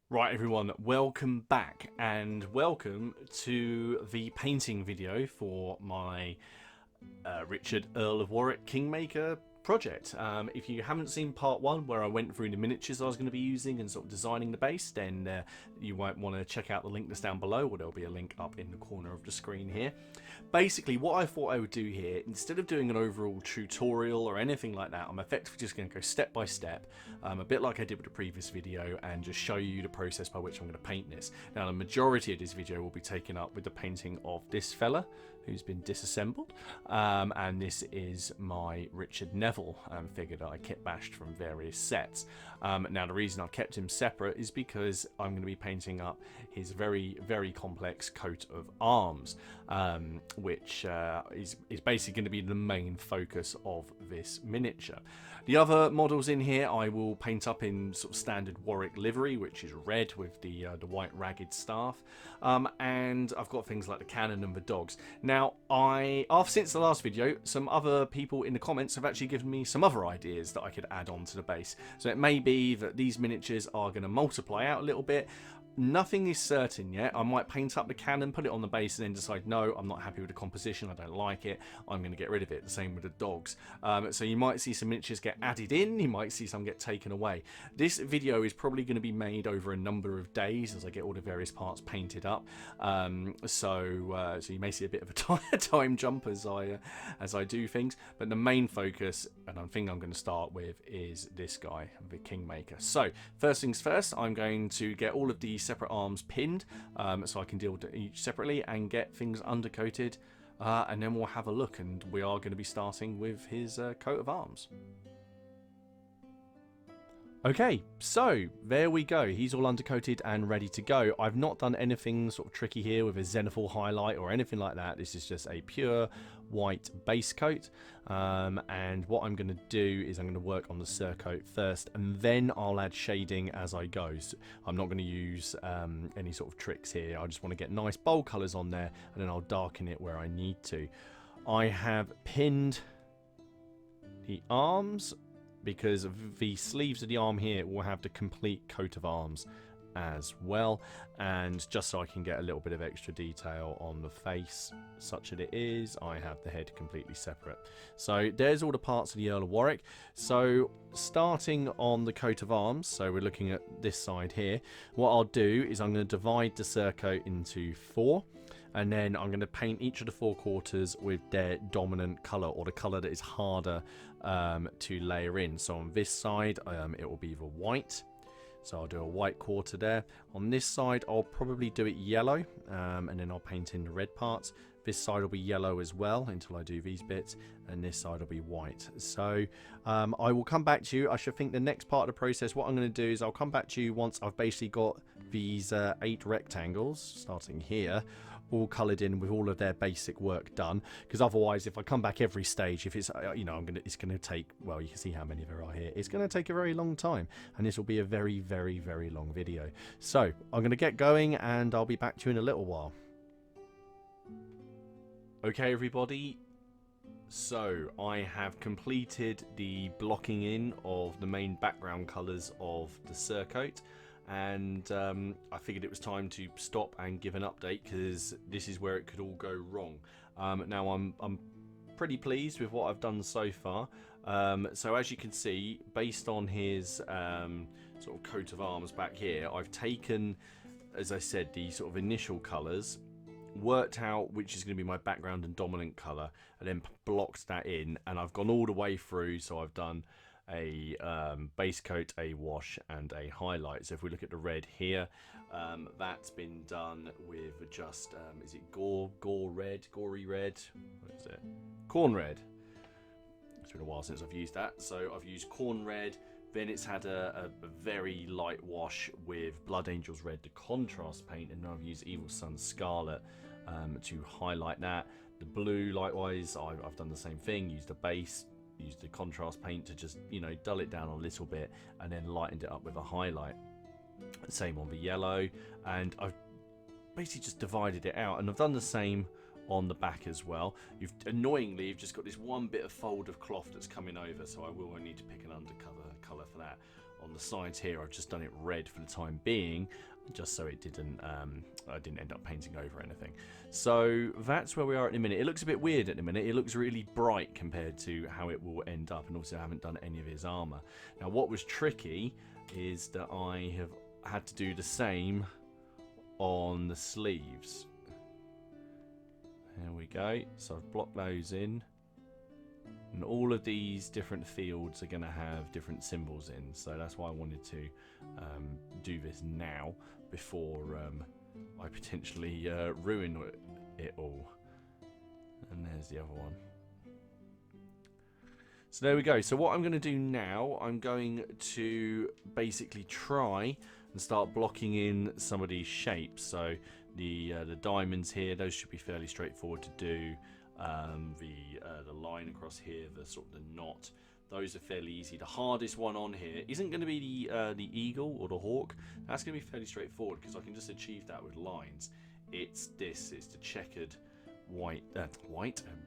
Right everyone, welcome back and welcome to the painting video for my Richard Earl of Warwick Kingmaker project. If you haven't seen part one where I went through the miniatures I was going to be using and sort of designing the base, then you might want to check out the link that's down below, or there'll be a link up in the corner of the screen here. Basically what I thought I would do here, instead of doing an overall tutorial or anything like that, I'm effectively just going to go step by step, a bit like I did with the previous video, and just show you the process by which I'm going to paint this. Now the majority of this video will be taken up with the painting of this fella who's been disassembled, and this is my Richard Neville figure that I kit bashed from various sets. Now the reason I've kept him separate is because I'm going to be painting up his very complex coat of arms, which is basically going to be the main focus of this miniature. The other models in here I will paint up in sort of standard Warwick livery, which is red with the white ragged staff, and I've got things like the cannon and the dogs. Now, since the last video, some other people in the comments have actually given me some other ideas that I could add on to the base. So it may be that these miniatures are going to multiply out a little bit. Nothing is certain yet. I might paint up the cannon, put it on the base, and then decide, no, I'm not happy with the composition, I don't like it, I'm going to get rid of it. The same with the dogs. So you might see some miniatures get added in, you might see some get taken away. This video is probably going to be made over a number of days as I get all the various parts painted up. So you may see a bit of a time jump as I do things. But the main focus, and I think I'm going to start with, is this guy, the Kingmaker. So first things first, I'm going to get all of these separate arms pinned, so I can deal with each separately and get things undercoated, and then we'll have a look, and we are going to be starting with his coat of arms. Okay, so there we go. He's all undercoated and ready to go. I've not done anything sort of tricky here with a zenithal highlight or anything like that. This is just a pure white base coat, and what I'm going to do is I'm going to work on the surcoat first, and then I'll add shading as I go. So I'm not going to use any sort of tricks here. I just want to get nice bold colours on there, and then I'll darken it where I need to. I have pinned the arms because the sleeves of the arm here will have the complete coat of arms as well, and just so I can get a little bit of extra detail on the face such that it is, I have the head completely separate. So there's all the parts of the Earl of Warwick. So starting on the coat of arms, so we're looking at this side here, what I'll do is I'm going to divide the surcoat into 4, and then I'm going to paint each of the 4 quarters with their dominant colour, or the colour that is harder to layer in. So on this side it will be the white, so I'll do a white quarter there. On this side I'll probably do it yellow, and then I'll paint in the red parts. This side will be yellow as well until I do these bits, and this side will be white. So I will come back to you. I should think the next part of the process, what I'm going to do is I'll come back to you once I've basically got these 8 rectangles starting here all coloured in with all of their basic work done, because otherwise if I come back every stage, if it's it's going to take, well, you can see how many there are here, it's going to take a very long time, and this will be a very long video. So I'm going to get going, and I'll be back to you in a little while. Okay everybody, so I have completed the blocking in of the main background colours of the surcoat, and I figured it was time to stop and give an update, because this is where it could all go wrong. Now I'm pretty pleased with what I've done so far. So as you can see, based on his sort of coat of arms back here, I've taken, as I said, the sort of initial colours, worked out which is going to be my background and dominant colour, and then blocked that in, and I've gone all the way through. So I've done a base coat, a wash, and a highlight. So if we look at the red here, that's been done with just is it gory red, what is it, corn red. It's been a while since I've used that, so I've used corn red. Then it's had a very light wash with Blood Angels Red, the contrast paint, and now I've used Evil Sun Scarlet to highlight that. The blue, likewise, I've done the same thing, used a base, used the contrast paint to just, dull it down a little bit, and then lightened it up with a highlight. Same on the yellow, and I've basically just divided it out, and I've done the same on the back as well. Annoyingly, you've just got this one bit of fold of cloth that's coming over, so I will need to pick an undercover colour for that. On the sides here, I've just done it red for the time being, just so it didn't I didn't end up painting over anything. So that's where we are at the minute. It looks a bit weird at the minute. It looks really bright compared to how it will end up, and also I haven't done any of his armour. Now what was tricky is that I have had to do the same on the sleeves. There we go. So I've blocked those in. And all of these different fields are going to have different symbols in. So that's why I wanted to do this now before I potentially ruin it all. And there's the other one. So there we go. So what I'm going to do now, I'm going to basically try and start blocking in some of these shapes. So the diamonds here, those should be fairly straightforward to do. The line across here, the sort of the knot, those are fairly easy. The hardest one on here isn't going to be the eagle or the hawk. That's going to be fairly straightforward because I can just achieve that with lines. It's the checkered white,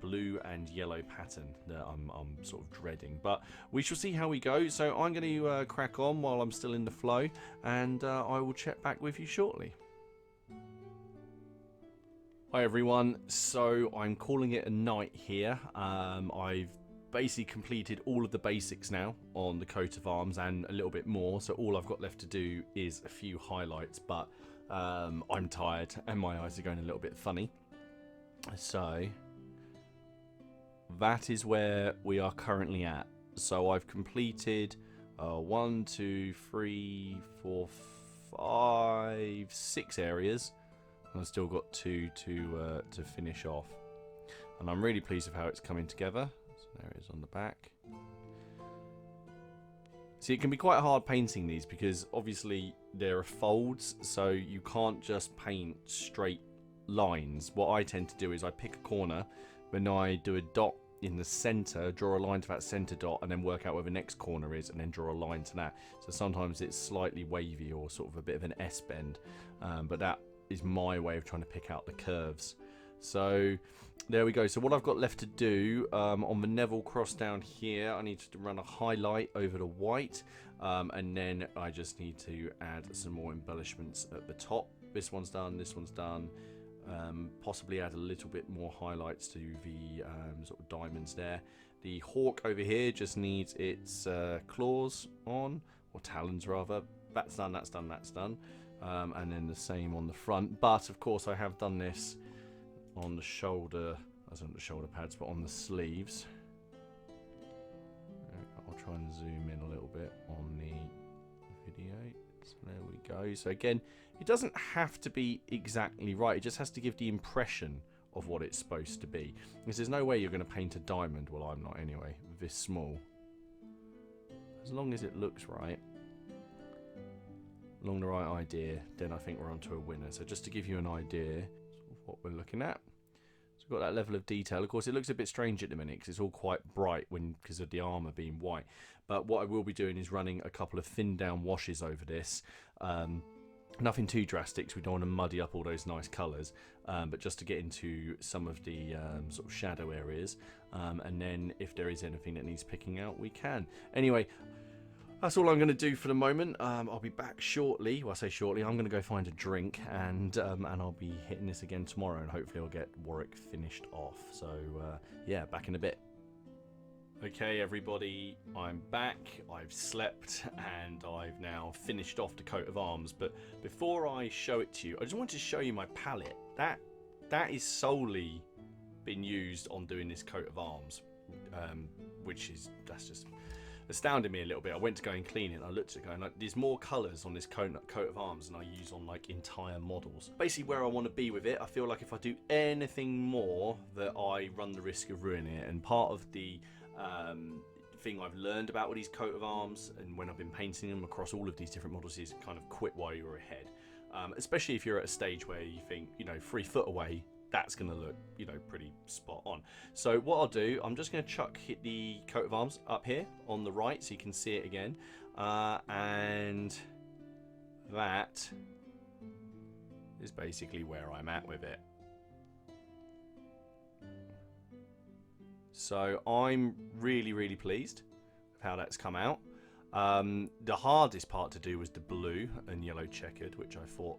blue and yellow pattern that I'm sort of dreading, but we shall see how we go. So I'm going to crack on while I'm still in the flow, and I will check back with you shortly. Hi everyone, so I'm calling it a night here. I've basically completed all of the basics now on the coat of arms and a little bit more, so all I've got left to do is a few highlights, but I'm tired and my eyes are going a little bit funny. So that is where we are currently at. So I've completed 1, 2, 3, 4, 5, 6 areas. I've still got 2 to finish off, and I'm really pleased with how it's coming together. So there it is on the back. See, it can be quite hard painting these because obviously there are folds, so you can't just paint straight lines. What I tend to do is I pick a corner, then I do a dot in the center, draw a line to that center dot, and then work out where the next corner is, and then draw a line to that. So sometimes it's slightly wavy or sort of a bit of an S bend, but that is my way of trying to pick out the curves. So there we go. So what I've got left to do on the Neville cross down here, I need to run a highlight over the white, and then I just need to add some more embellishments at the top. This one's done, this one's done. Possibly add a little bit more highlights to the sort of diamonds there. The hawk over here just needs its claws on, or talons rather. That's done, that's done, that's done. And then the same on the front, but of course I have done this on the shoulder, as on the shoulder pads, but on the sleeves. I'll try and zoom in a little bit on the video. So there we go. So again, it doesn't have to be exactly right, it just has to give the impression of what it's supposed to be, because there's no way you're going to paint a diamond, well I'm not anyway, this small. As long as it looks right, along the right idea, then I think we're onto a winner. So just to give you an idea of what we're looking at, so we've got that level of detail. Of course it looks a bit strange at the minute because it's all quite bright because of the armor being white, but what I will be doing is running a couple of thin down washes over this. Nothing too drastic, so we don't want to muddy up all those nice colours, but just to get into some of the sort of shadow areas, and then if there is anything that needs picking out, we can. Anyway, that's all I'm going to do for the moment. I'll be back shortly. Well, I say shortly. I'm going to go find a drink, and I'll be hitting this again tomorrow, and hopefully I'll get Warwick finished off. So yeah, back in a bit. Okay, everybody, I'm back. I've slept, and I've now finished off the coat of arms. But before I show it to you, I just wanted to show you my palette. That is solely been used on doing this coat of arms, that's just astounded me a little bit. I went to go and clean it, and I looked at it going like, there's more colours on this coat of arms than I use on like entire models. Basically where I want to be with it, I feel like if I do anything more that I run the risk of ruining it, and part of the thing I've learned about with these coat of arms and when I've been painting them across all of these different models is kind of quit while you're ahead, especially if you're at a stage where you think, you know, 3 foot away that's going to look, you know, pretty spot on. So what I'll do, I'm just going to hit the coat of arms up here on the right so you can see it again, and that is basically where I'm at with it. So I'm really pleased with how that's come out. The hardest part to do was the blue and yellow checkered, which I thought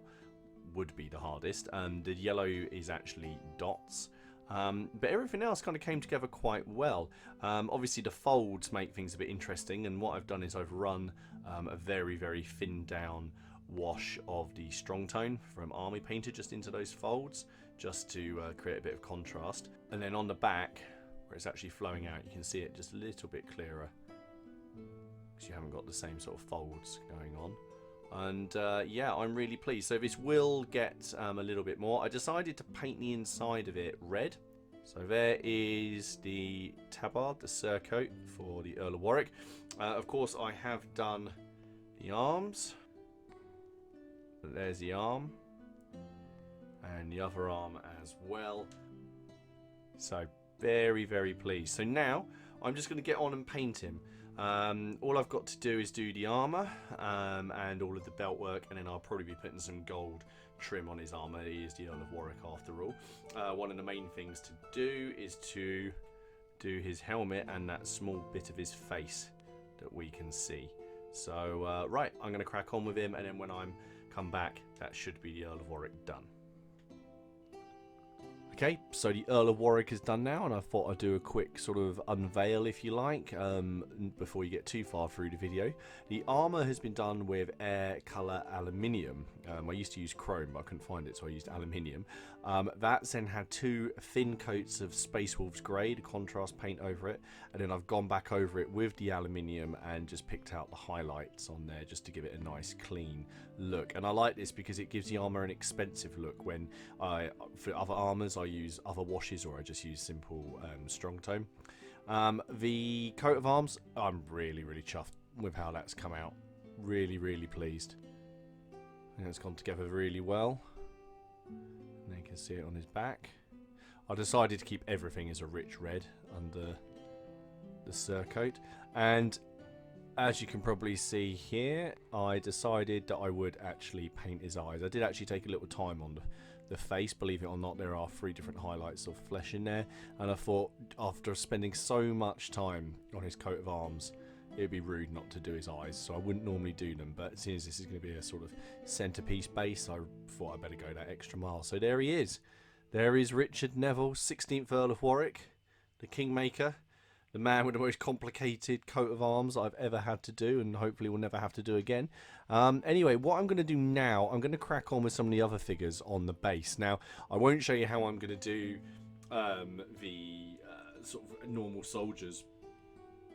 would be the hardest. The yellow is actually dots. But everything else kind of came together quite well. Obviously the folds make things a bit interesting, and what I've done is I've run a very thinned down wash of the strong tone from Army Painter just into those folds, just to create a bit of contrast. And then on the back, where it's actually flowing out, you can see it just a little bit clearer, because you haven't got the same sort of folds going on. And yeah, I'm really pleased. So this will get a little bit more. I decided to paint the inside of it red. So there is the tabard, the surcoat for the Earl of Warwick. Of course, I have done the arms. There's the arm. And the other arm as well. So very pleased. So now I'm just going to get on and paint him. All I've got to do is do the armor and all of the belt work, and then I'll probably be putting some gold trim on his armor. He is the Earl of Warwick after all. One of the main things to do is to do his helmet and that small bit of his face that we can see. So right, I'm going to crack on with him, and then when I'm come back, that should be the Earl of Warwick done. Okay, so the Earl of Warwick is done now, and I thought I'd do a quick sort of unveil, if you like, before you get too far through the video. The armour has been done with air colour aluminium. I used to use chrome, but I couldn't find it, so I used aluminium. That's then had two thin coats of Space Wolves Grey, the contrast paint over it, and then I've gone back over it with the aluminium and just picked out the highlights on there just to give it a nice clean look. And I like this because it gives the armour an expensive look. When for other armours I use other washes, or I just use simple strong tone. The coat of arms, I'm really chuffed with how that's come out. Really pleased. I think it's gone together really well. And you can see it on his back. I decided to keep everything as a rich red under the surcoat, and as you can probably see here, I decided that I would actually paint his eyes. I did actually take a little time on the face, believe it or not. There are 3 different highlights of flesh in there, and I thought after spending so much time on his coat of arms, it would be rude not to do his eyes, so I wouldn't normally do them, but seeing as this is going to be a sort of centerpiece base, I thought I'd better go that extra mile. So there he is. There is Richard Neville, 16th Earl of Warwick, the Kingmaker, the man with the most complicated coat of arms I've ever had to do, and hopefully will never have to do again. Anyway, what I'm going to do now, I'm going to crack on with some of the other figures on the base. Now, I won't show you how I'm going to do the sort of normal soldiers.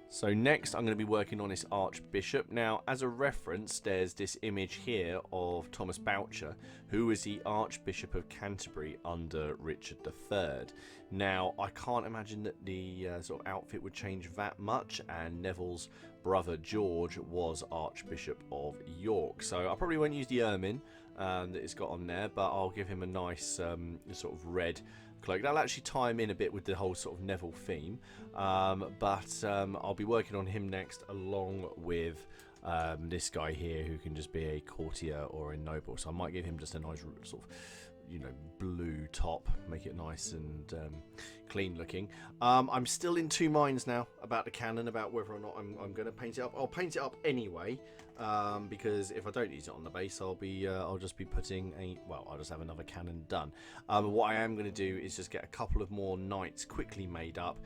So next I'm going to be working on this Archbishop. Now, as a reference, there's this image here of Thomas Boucher, who was the Archbishop of Canterbury under Richard III. Now, I can't imagine that the sort of outfit would change that much, and Neville's brother George was Archbishop of York. So I probably won't use the ermine that it's got on there, but I'll give him a nice sort of red cloak. That'll actually tie him in a bit with the whole sort of Neville theme, but I'll be working on him next, along with this guy here, who can just be a courtier or a noble. So I might give him just a nice sort of, you know, blue top, make it nice and clean looking. I'm still in 2 minds now about the cannon, about whether or not I'm going to paint it up. I'll paint it up anyway, because if I don't use it on the base, I'll just be putting I'll just have another cannon done. What I am going to do is just get a couple of more knights quickly made up,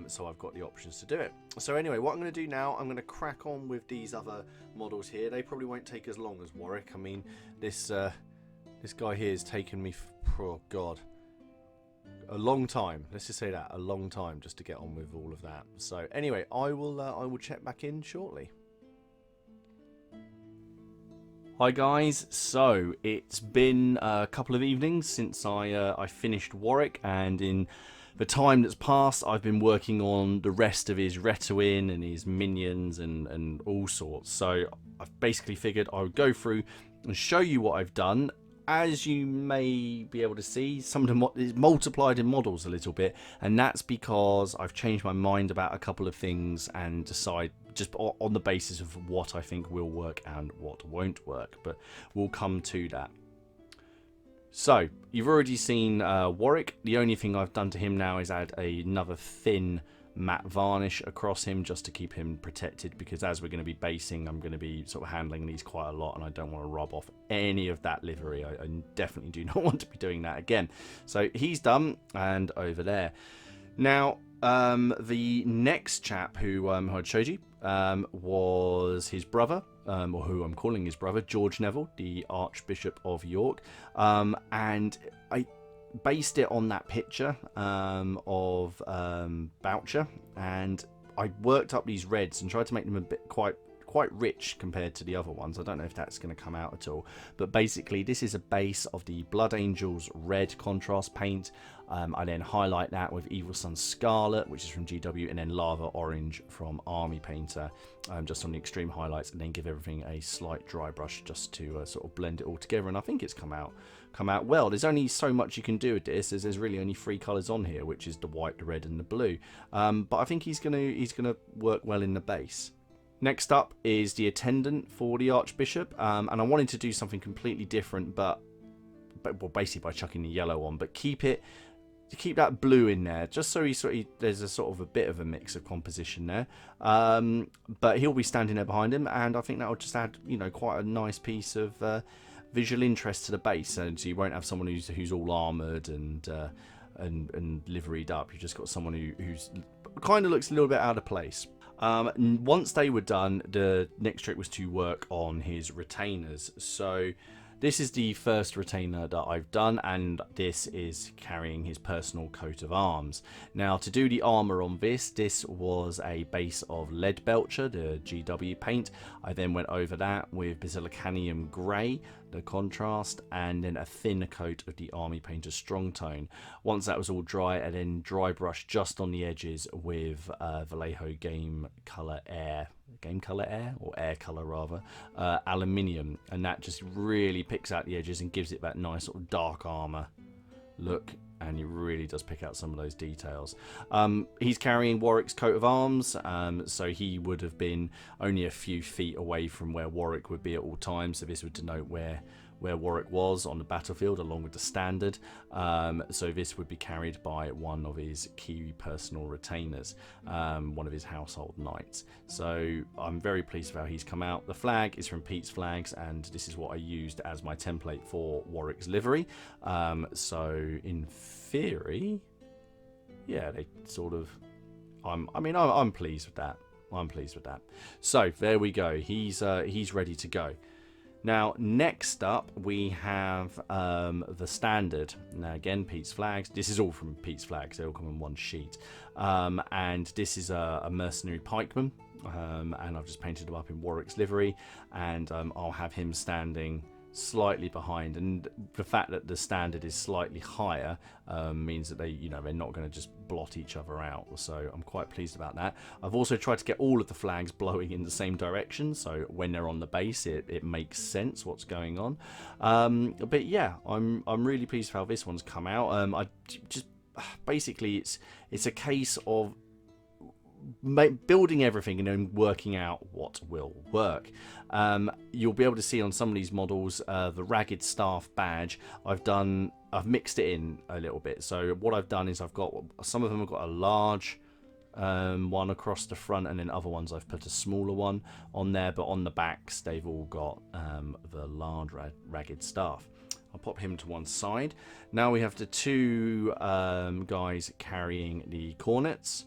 so I've got the options to do it. So anyway, what I'm going to do now, I'm going to crack on with these other models here. They probably won't take as long as Warwick. I mean, this guy here has taken me, oh god, a long time. Let's just say that, a long time, just to get on with all of that. So anyway, I will check back in shortly. Hi guys, so it's been a couple of evenings since I finished Warwick, and in the time that's passed, I've been working on the rest of his Retuin and his minions and all sorts. So I've basically figured I would go through and show you what I've done. As you may be able to see, some of them is multiplied in models a little bit, and that's because I've changed my mind about a couple of things and decide just on the basis of what I think will work and what won't work, but we'll come to that. So you've already seen Warwick. The only thing I've done to him now is add another thin matte varnish across him just to keep him protected, because as we're going to be basing, I'm going to be sort of handling these quite a lot, and I don't want to rub off any of that livery. I definitely do not want to be doing that again. So he's done, and over there. Now, the next chap who I showed you was his brother, or who I'm calling his brother, George Neville, the Archbishop of York, and I based it on that picture of Boucher, and I worked up these reds and tried to make them a bit quite rich compared to the other ones. I don't know if that's going to come out at all, but basically this is a base of the Blood Angels red contrast paint. I then highlight that with Evil Sun Scarlet, which is from GW, and then Lava Orange from Army Painter, just on the extreme highlights, and then give everything a slight dry brush just to sort of blend it all together. And I think it's come out well. There's only so much you can do with this, as there's really only 3 colours on here, which is the white, the red, and the blue. But I think he's gonna work well in the base. Next up is the attendant for the Archbishop, and I wanted to do something completely different, but well, basically by chucking the yellow on, but keep that blue in there, just so there's a sort of a bit of a mix of composition there. But he'll be standing there behind him, and I think that will just add, you know, quite a nice piece of visual interest to the base. And so you won't have someone who's all armoured and liveried up. You've just got someone who's kind of looks a little bit out of place. Once they were done, the next trick was to work on his retainers. So this is the first retainer that I've done, and this is carrying his personal coat of arms. Now, to do the armour on this was a base of Lead Belcher, the GW paint. I then went over that with Basilicanium Grey, the contrast, and then a thin coat of the Army Painter Strong Tone. Once that was all dry, I then dry brushed just on the edges with Vallejo Game Colour Air, or Air Colour rather, aluminium, and that just really picks out the edges and gives it that nice sort of dark armour look, and it really does pick out some of those details. He's carrying Warwick's coat of arms, so he would have been only a few feet away from where Warwick would be at all times, so this would denote where Warwick was on the battlefield along with the standard. So this would be carried by one of his key personal retainers, one of his household knights. So I'm very pleased with how he's come out. The flag is from Pete's Flags, and this is what I used as my template for Warwick's livery. So in theory, yeah, they sort of, I'm pleased with that. I'm pleased with that. So there we go. He's ready to go. Now, next up, we have the standard. Now, again, Pete's Flags. This is all from Pete's Flags. They all come on one sheet. And this is a mercenary pikeman. And I've just painted him up in Warwick's livery. And I'll have him standing slightly behind. And the fact that the standard is slightly higher means that they're not going to just blot each other out. So I'm quite pleased about that. I've also tried to get all of the flags blowing in the same direction, so when they're on the base, it makes sense what's going on. But yeah, I'm really pleased with how this one's come out. I just basically it's a case of building everything and then working out what will work. You'll be able to see on some of these models the ragged staff badge. I've mixed it in a little bit. So what I've done is I've got some of them have got a large one across the front, and then other ones I've put a smaller one on there, but on the backs they've all got the large ragged staff. I'll pop him to one side. Now we have the two guys carrying the cornets.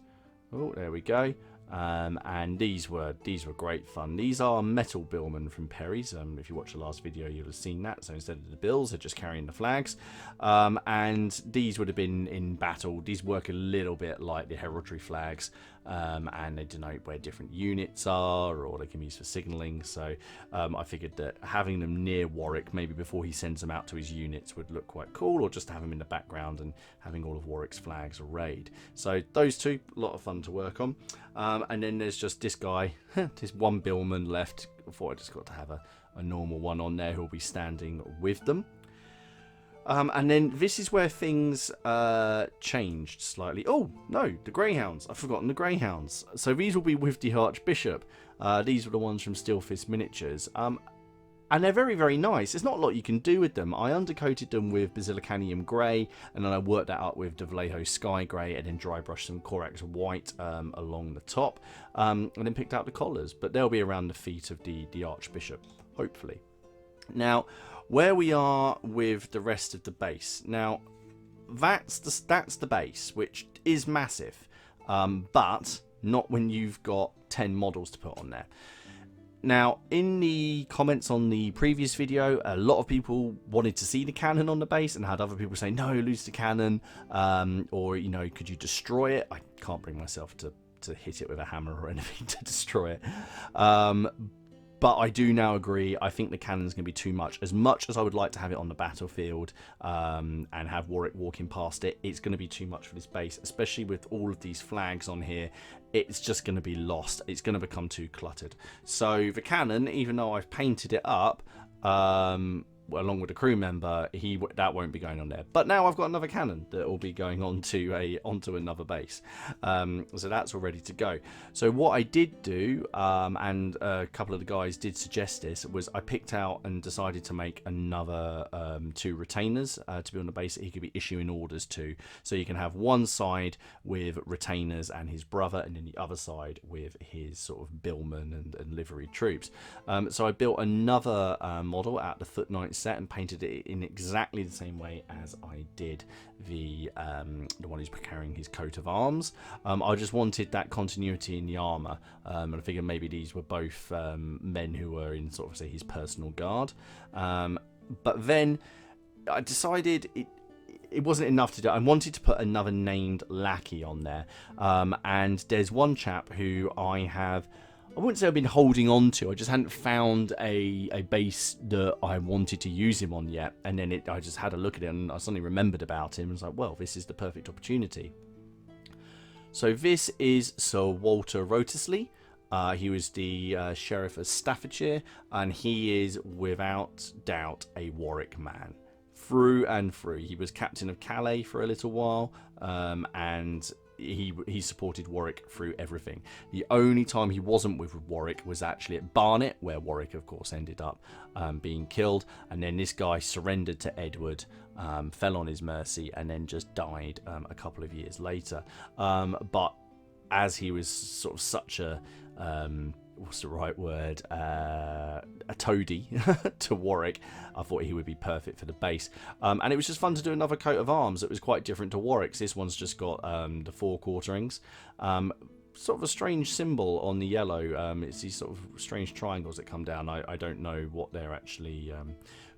Oh, there we go. And these were great fun. These are metal billmen from Perry's. If you watch the last video, you'll have seen that. So instead of the bills, they're just carrying the flags. And these would have been in battle. These work a little bit like the heraldry flags, and they denote where different units are, or they can be used for signalling. So I figured that having them near Warwick, maybe before he sends them out to his units, would look quite cool, or just have them in the background and having all of Warwick's flags arrayed. So those two, a lot of fun to work on. And then there's just this guy, this one billman left. I thought I just got to have a normal one on there who'll be standing with them. And then this is where things changed slightly. Oh, no, the Greyhounds. I've forgotten the Greyhounds. So these will be with the Archbishop. These were the ones from Steel Fist Miniatures. And they're very, very nice. There's not a lot you can do with them. I undercoated them with Basilicanium Grey, and then I worked that up with Devlejo Sky Grey, and then dry brushed some Corax White along the top, and then picked out the collars. But they'll be around the feet of the Archbishop, hopefully. Now, where we are with the rest of the base. Now, that's the base, which is massive, but not when you've got 10 models to put on there. Now, in the comments on the previous video, a lot of people wanted to see the cannon on the base and had other people say, no, lose the cannon, or, you know, could you destroy it? I can't bring myself to hit it with a hammer or anything to destroy it. But I do now agree, I think the cannon's going to be too much. As much as I would like to have it on the battlefield and have Warwick walking past it, it's going to be too much for this base, especially with all of these flags on here. It's just going to be lost. It's going to become too cluttered. So the cannon, even though I've painted it up, along with a crew member, that won't be going on there. But now I've got another cannon that will be going onto another base, so that's all ready to go. So what I did do, and a couple of the guys did suggest this, was I picked out and decided to make another 2 retainers to be on the base that he could be issuing orders to. So you can have one side with retainers and his brother, and then the other side with his sort of billmen and livery troops. So I built another model at the Foot Knight set and painted it in exactly the same way as I did the one who's carrying his coat of arms. I just wanted that continuity in the armor, and I figured maybe these were both men who were in sort of, say, his personal guard. But then I decided it wasn't enough to do. I wanted to put another named lackey on there, and there's one chap who I wouldn't say I've been holding on to. I just hadn't found a base that I wanted to use him on yet. And then I just had a look at it and I suddenly remembered about him. And was like, well, this is the perfect opportunity. So this is Sir Walter Wriothesley. He was the Sheriff of Staffordshire, and he is without doubt a Warwick man. Through and through. He was Captain of Calais for a little while, and he supported Warwick through everything. The only time he wasn't with Warwick was actually at Barnet, where Warwick, of course, ended up being killed. And then this guy surrendered to Edward, fell on his mercy, and then just died a couple of years later. But as he was sort of such a what's the right word, a toady to Warwick, I thought he would be perfect for the base. And it was just fun to do another coat of arms that was quite different to Warwick's. This one's just got the 4 quarterings, sort of a strange symbol on the yellow. It's these sort of strange triangles that come down. I don't know what they're actually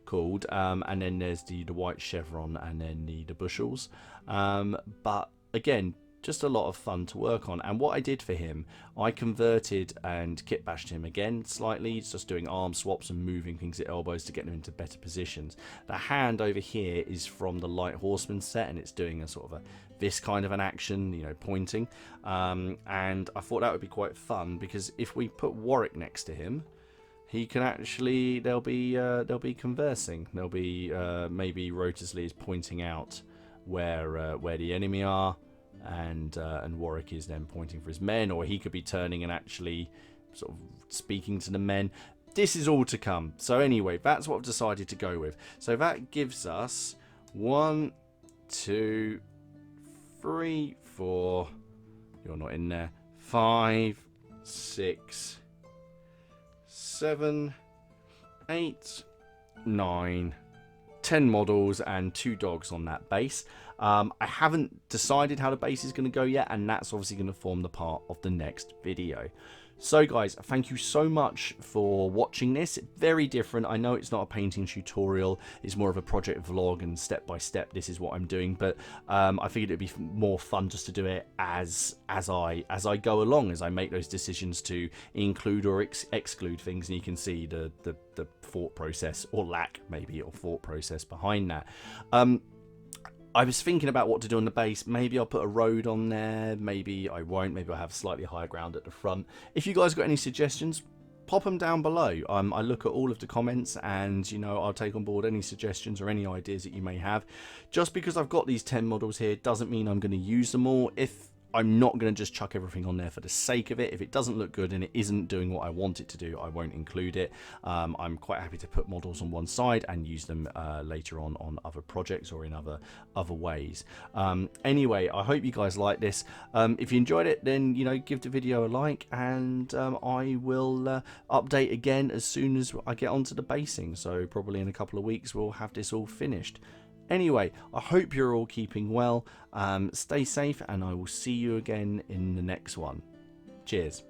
called. And then there's the white chevron, and then the bushels. But again, just a lot of fun to work on. And what I did for him, I converted and kit bashed him again slightly, just doing arm swaps and moving things at elbows to get them into better positions. The hand over here is from the Light Horseman set, and it's doing a sort of this kind of an action, you know, pointing. And I thought that would be quite fun, because if we put Warwick next to him, he can actually, they'll be conversing. They'll be maybe Wriothesley is pointing out where the enemy are, and Warwick is then pointing for his men, or he could be turning and actually sort of speaking to the men. This is all to come. So anyway, that's what I've decided to go with. So that gives us 1, 2, 3, 4. You're not in there. 5, 6, 7, 8, 9, 10 models and 2 dogs on that base. I haven't decided how the base is going to go yet, and that's obviously going to form the part of the next video. So guys, thank you so much for watching this. Very different. I know it's not a painting tutorial. It's more of a project vlog, and step by step this is what I'm doing. But I figured it'd be more fun just to do it as I go along, as I make those decisions to include or exclude things, and you can see the thought process, or lack maybe, or thought process behind that. I was thinking about what to do on the base. Maybe I'll put a road on there. Maybe I won't. Maybe I'll have slightly higher ground at the front. If you guys got any suggestions, pop them down below. I look at all of the comments, and you know, I'll take on board any suggestions or any ideas that you may have. Just because I've got these 10 models here doesn't mean I'm going to use them all. If I'm not going to just chuck everything on there for the sake of it. If it doesn't look good and it isn't doing what I want it to do, I won't include it. I'm quite happy to put models on one side and use them later on other projects or in other ways. Anyway, I hope you guys like this. If you enjoyed it, then give the video a like, and I will update again as soon as I get onto the basing. So probably in a couple of weeks we'll have this all finished. Anyway, I hope you're all keeping well. Stay safe, and I will see you again in the next one. Cheers.